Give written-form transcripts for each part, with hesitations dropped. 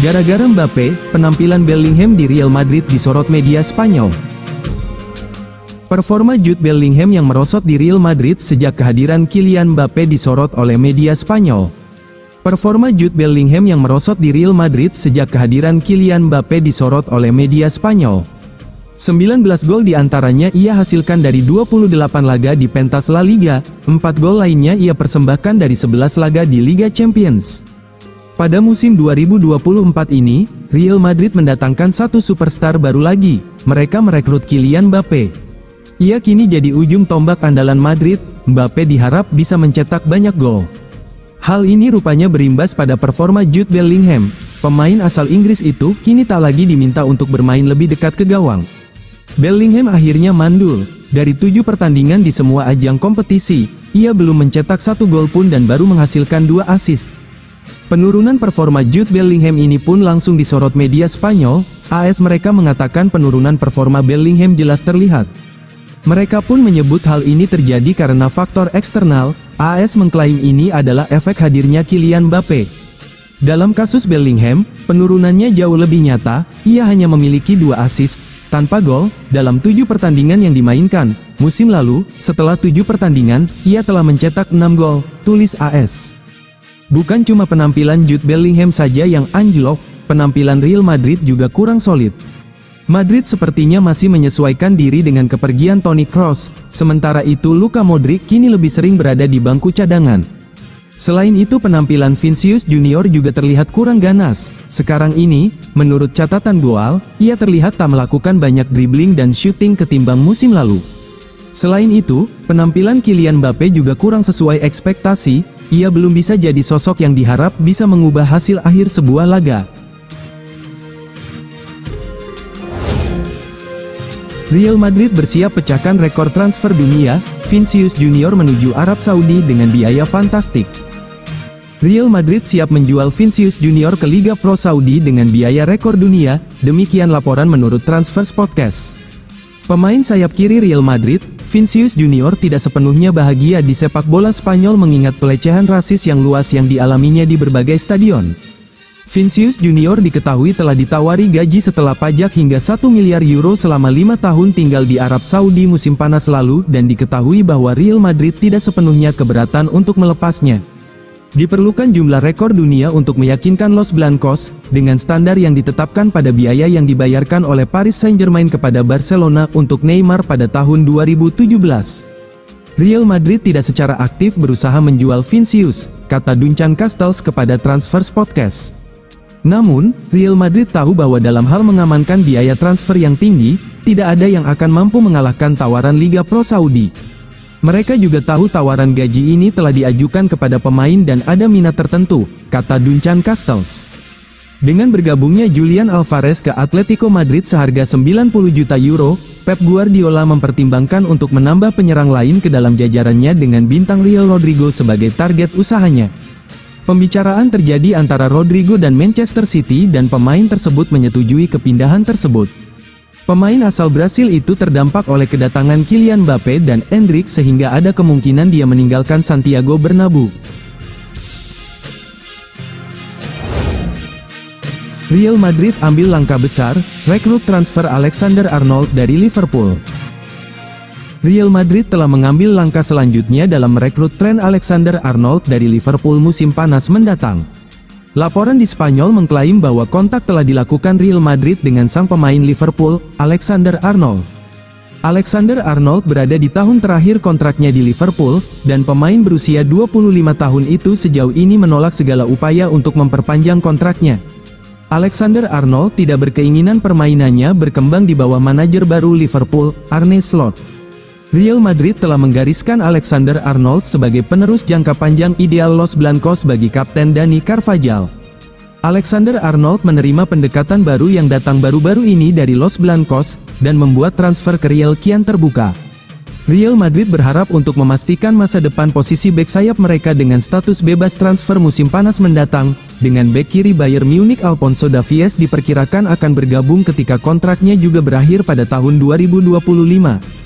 Gara-gara Mbappe, penampilan Bellingham di Real Madrid disorot media Spanyol. Performa Jude Bellingham yang merosot di Real Madrid sejak kehadiran Kylian Mbappe disorot oleh media Spanyol. Performa Jude Bellingham yang merosot di Real Madrid sejak kehadiran Kylian Mbappe disorot oleh media Spanyol. 19 gol diantaranya ia hasilkan dari 28 laga di pentas La Liga, 4 gol lainnya ia persembahkan dari 11 laga di Liga Champions. Pada musim 2024 ini, Real Madrid mendatangkan satu superstar baru lagi, mereka merekrut Kylian Mbappe. Ia kini jadi ujung tombak andalan Madrid, Mbappe diharap bisa mencetak banyak gol. Hal ini rupanya berimbas pada performa Jude Bellingham, pemain asal Inggris itu kini tak lagi diminta untuk bermain lebih dekat ke gawang. Bellingham akhirnya mandul, dari 7 pertandingan di semua ajang kompetisi, ia belum mencetak 1 gol pun dan baru menghasilkan 2 assist. Penurunan performa Jude Bellingham ini pun langsung disorot media Spanyol, AS mereka mengatakan penurunan performa Bellingham jelas terlihat. Mereka pun menyebut hal ini terjadi karena faktor eksternal, AS mengklaim ini adalah efek hadirnya Kylian Mbappe. Dalam kasus Bellingham, penurunannya jauh lebih nyata, ia hanya memiliki 2 assist, tanpa gol, dalam 7 pertandingan yang dimainkan. Musim lalu, setelah 7 pertandingan, ia telah mencetak 6 gol, tulis AS. Bukan cuma penampilan Jude Bellingham saja yang anjlok, penampilan Real Madrid juga kurang solid. Madrid sepertinya masih menyesuaikan diri dengan kepergian Toni Kroos, sementara itu Luka Modric kini lebih sering berada di bangku cadangan. Selain itu penampilan Vinicius Junior juga terlihat kurang ganas. Sekarang ini, menurut catatan Goal, ia terlihat tak melakukan banyak dribbling dan shooting ketimbang musim lalu. Selain itu, penampilan Kylian Mbappe juga kurang sesuai ekspektasi. Ia belum bisa jadi sosok yang diharap bisa mengubah hasil akhir sebuah laga. Real Madrid bersiap pecahkan rekor transfer dunia, Vinicius Junior menuju Arab Saudi dengan biaya fantastik. Real Madrid siap menjual Vinicius Junior ke Liga Pro Saudi dengan biaya rekor dunia, demikian laporan menurut Transfers Podcast. Pemain sayap kiri Real Madrid, Vinicius Junior tidak sepenuhnya bahagia di sepak bola Spanyol mengingat pelecehan rasis yang luas yang dialaminya di berbagai stadion. Vinicius Junior diketahui telah ditawari gaji setelah pajak hingga 1 miliar euro selama 5 tahun tinggal di Arab Saudi musim panas lalu dan diketahui bahwa Real Madrid tidak sepenuhnya keberatan untuk melepasnya. Diperlukan jumlah rekor dunia untuk meyakinkan Los Blancos, dengan standar yang ditetapkan pada biaya yang dibayarkan oleh Paris Saint-Germain kepada Barcelona untuk Neymar pada tahun 2017. Real Madrid tidak secara aktif berusaha menjual Vinicius, kata Duncan Castells kepada Transfers Podcast. Namun, Real Madrid tahu bahwa dalam hal mengamankan biaya transfer yang tinggi, tidak ada yang akan mampu mengalahkan tawaran Liga Pro Saudi. Mereka juga tahu tawaran gaji ini telah diajukan kepada pemain dan ada minat tertentu, kata Duncan Castells. Dengan bergabungnya Julian Alvarez ke Atletico Madrid seharga 90 juta euro, Pep Guardiola mempertimbangkan untuk menambah penyerang lain ke dalam jajarannya dengan bintang Real Rodrigo sebagai target usahanya. Pembicaraan terjadi antara Rodrigo dan Manchester City dan pemain tersebut menyetujui kepindahan tersebut. Pemain asal Brasil itu terdampak oleh kedatangan Kylian Mbappe dan Endrick sehingga ada kemungkinan dia meninggalkan Santiago Bernabeu. Real Madrid ambil langkah besar, rekrut transfer Alexander Arnold dari Liverpool. Real Madrid telah mengambil langkah selanjutnya dalam merekrut Trent Alexander-Arnold dari Liverpool musim panas mendatang. Laporan di Spanyol mengklaim bahwa kontak telah dilakukan Real Madrid dengan sang pemain Liverpool, Alexander-Arnold. Alexander-Arnold berada di tahun terakhir kontraknya di Liverpool, dan pemain berusia 25 tahun itu sejauh ini menolak segala upaya untuk memperpanjang kontraknya. Alexander-Arnold tidak berkeinginan permainannya berkembang di bawah manajer baru Liverpool, Arne Slot. Real Madrid telah menggariskan Alexander-Arnold sebagai penerus jangka panjang ideal Los Blancos bagi Kapten Dani Carvajal. Alexander-Arnold menerima pendekatan baru yang datang baru-baru ini dari Los Blancos, dan membuat transfer ke Real kian terbuka. Real Madrid berharap untuk memastikan masa depan posisi bek sayap mereka dengan status bebas transfer musim panas mendatang, dengan bek kiri Bayern Munich Alphonso Davies diperkirakan akan bergabung ketika kontraknya juga berakhir pada tahun 2025.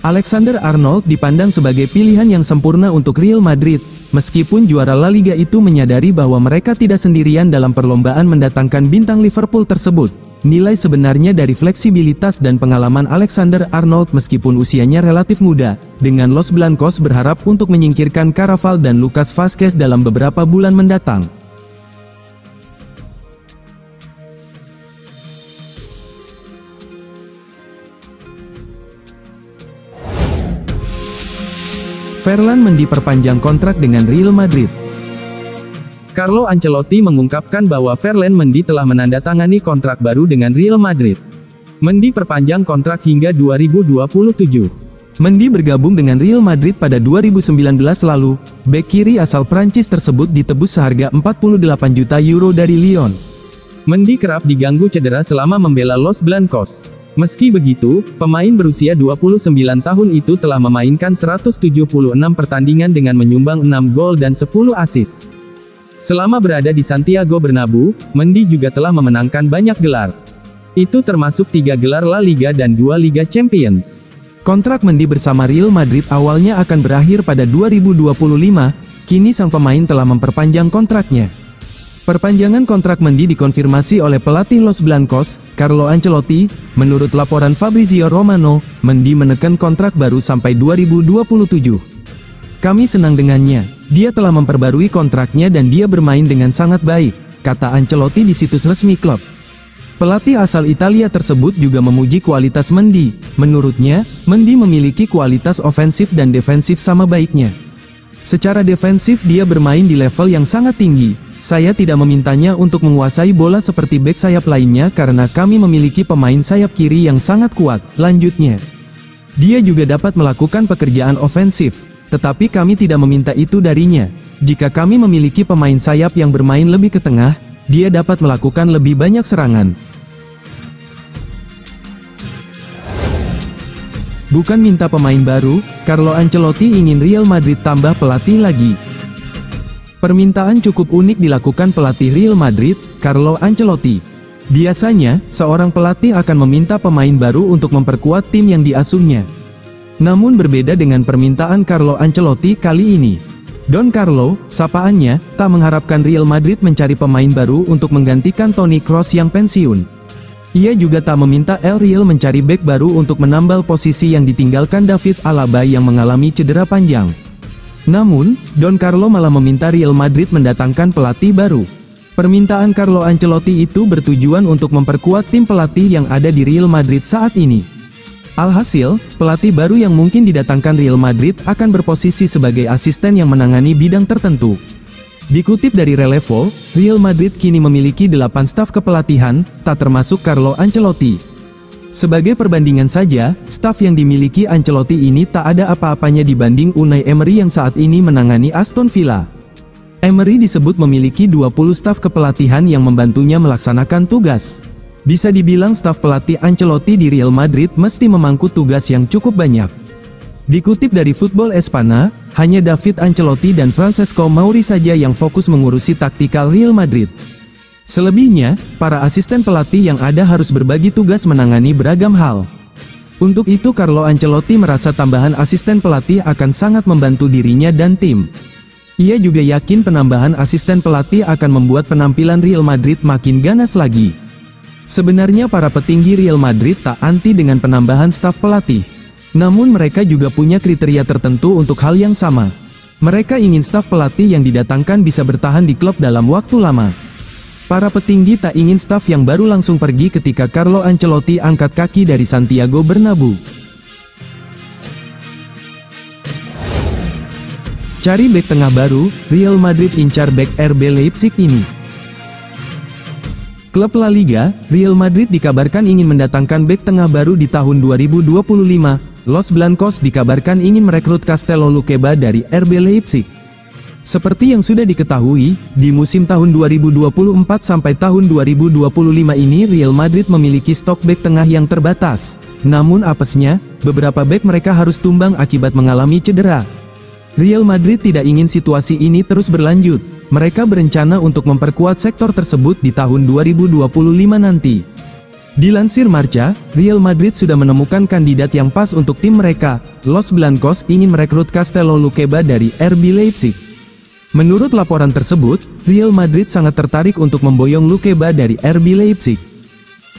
Alexander-Arnold dipandang sebagai pilihan yang sempurna untuk Real Madrid, meskipun juara La Liga itu menyadari bahwa mereka tidak sendirian dalam perlombaan mendatangkan bintang Liverpool tersebut. Nilai sebenarnya dari fleksibilitas dan pengalaman Alexander-Arnold meskipun usianya relatif muda, dengan Los Blancos berharap untuk menyingkirkan Caraval dan Lucas Vázquez dalam beberapa bulan mendatang. Ferland Mendy perpanjang kontrak dengan Real Madrid. Carlo Ancelotti mengungkapkan bahwa Ferland Mendy telah menandatangani kontrak baru dengan Real Madrid. Mendy perpanjang kontrak hingga 2027. Mendy bergabung dengan Real Madrid pada 2019 lalu. Bek kiri asal Prancis tersebut ditebus seharga 48 juta euro dari Lyon. Mendy kerap diganggu cedera selama membela Los Blancos. Meski begitu, pemain berusia 29 tahun itu telah memainkan 176 pertandingan dengan menyumbang 6 gol dan 10 assist. Selama berada di Santiago Bernabeu, Mendy juga telah memenangkan banyak gelar. Itu termasuk 3 gelar La Liga dan 2 Liga Champions. Kontrak Mendy bersama Real Madrid awalnya akan berakhir pada 2025, kini sang pemain telah memperpanjang kontraknya. Perpanjangan kontrak Mendy dikonfirmasi oleh pelatih Los Blancos, Carlo Ancelotti. Menurut laporan Fabrizio Romano, Mendy menekan kontrak baru sampai 2027. Kami senang dengannya, dia telah memperbarui kontraknya dan dia bermain dengan sangat baik, kata Ancelotti di situs resmi klub. Pelatih asal Italia tersebut juga memuji kualitas Mendy. Menurutnya, Mendy memiliki kualitas ofensif dan defensif sama baiknya. Secara defensif dia bermain di level yang sangat tinggi. Saya tidak memintanya untuk menguasai bola seperti bek sayap lainnya karena kami memiliki pemain sayap kiri yang sangat kuat, lanjutnya. Dia juga dapat melakukan pekerjaan ofensif, tetapi kami tidak meminta itu darinya. Jika kami memiliki pemain sayap yang bermain lebih ke tengah, dia dapat melakukan lebih banyak serangan. Bukan minta pemain baru, Carlo Ancelotti ingin Real Madrid tambah pelatih lagi. Permintaan cukup unik dilakukan pelatih Real Madrid, Carlo Ancelotti. Biasanya, seorang pelatih akan meminta pemain baru untuk memperkuat tim yang diasuhnya. Namun berbeda dengan permintaan Carlo Ancelotti kali ini. Don Carlo, sapaannya, tak mengharapkan Real Madrid mencari pemain baru untuk menggantikan Toni Kroos yang pensiun. Ia juga tak meminta El Real mencari bek baru untuk menambal posisi yang ditinggalkan David Alaba yang mengalami cedera panjang. Namun, Don Carlo malah meminta Real Madrid mendatangkan pelatih baru. Permintaan Carlo Ancelotti itu bertujuan untuk memperkuat tim pelatih yang ada di Real Madrid saat ini. Alhasil, pelatih baru yang mungkin didatangkan Real Madrid akan berposisi sebagai asisten yang menangani bidang tertentu. Dikutip dari Relevo, Real Madrid kini memiliki 8 staf kepelatihan, tak termasuk Carlo Ancelotti. Sebagai perbandingan saja, staf yang dimiliki Ancelotti ini tak ada apa-apanya dibanding Unai Emery yang saat ini menangani Aston Villa. Emery disebut memiliki 20 staf kepelatihan yang membantunya melaksanakan tugas. Bisa dibilang staf pelatih Ancelotti di Real Madrid mesti memangku tugas yang cukup banyak. Dikutip dari Football Espana, hanya David Ancelotti dan Francesco Mauri saja yang fokus mengurusi taktikal Real Madrid. Selebihnya, para asisten pelatih yang ada harus berbagi tugas menangani beragam hal. Untuk itu Carlo Ancelotti merasa tambahan asisten pelatih akan sangat membantu dirinya dan tim. Ia juga yakin penambahan asisten pelatih akan membuat penampilan Real Madrid makin ganas lagi. Sebenarnya para petinggi Real Madrid tak anti dengan penambahan staf pelatih. Namun mereka juga punya kriteria tertentu untuk hal yang sama. Mereka ingin staf pelatih yang didatangkan bisa bertahan di klub dalam waktu lama. Para petinggi tak ingin staf yang baru langsung pergi ketika Carlo Ancelotti angkat kaki dari Santiago Bernabeu. Cari bek tengah baru, Real Madrid incar bek RB Leipzig ini. Klub La Liga, Real Madrid dikabarkan ingin mendatangkan bek tengah baru di tahun 2025. Los Blancos dikabarkan ingin merekrut Castello Luqueba dari RB Leipzig. Seperti yang sudah diketahui, di musim tahun 2024 sampai tahun 2025 ini Real Madrid memiliki stok bek tengah yang terbatas. Namun apesnya, beberapa bek mereka harus tumbang akibat mengalami cedera. Real Madrid tidak ingin situasi ini terus berlanjut. Mereka berencana untuk memperkuat sektor tersebut di tahun 2025 nanti. Dilansir Marca, Real Madrid sudah menemukan kandidat yang pas untuk tim mereka. Los Blancos ingin merekrut Castello Luqueba dari RB Leipzig. Menurut laporan tersebut, Real Madrid sangat tertarik untuk memboyong Luqueba dari RB Leipzig.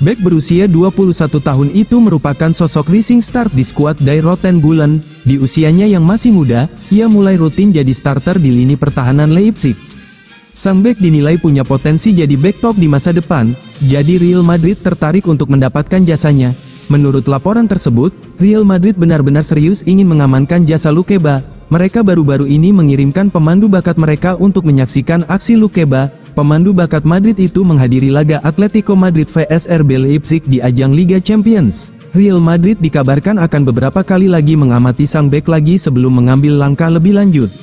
Bek berusia 21 tahun itu merupakan sosok rising start di skuad Die Roten Bullen. Di usianya yang masih muda, ia mulai rutin jadi starter di lini pertahanan Leipzig. Sang bek dinilai punya potensi jadi bek top di masa depan, jadi Real Madrid tertarik untuk mendapatkan jasanya. Menurut laporan tersebut, Real Madrid benar-benar serius ingin mengamankan jasa Luqueba. Mereka baru-baru ini mengirimkan pemandu bakat mereka untuk menyaksikan aksi Luqueba. Pemandu bakat Madrid itu menghadiri laga Atletico Madrid vs RB Leipzig di ajang Liga Champions. Real Madrid dikabarkan akan beberapa kali lagi mengamati sang bek lagi sebelum mengambil langkah lebih lanjut.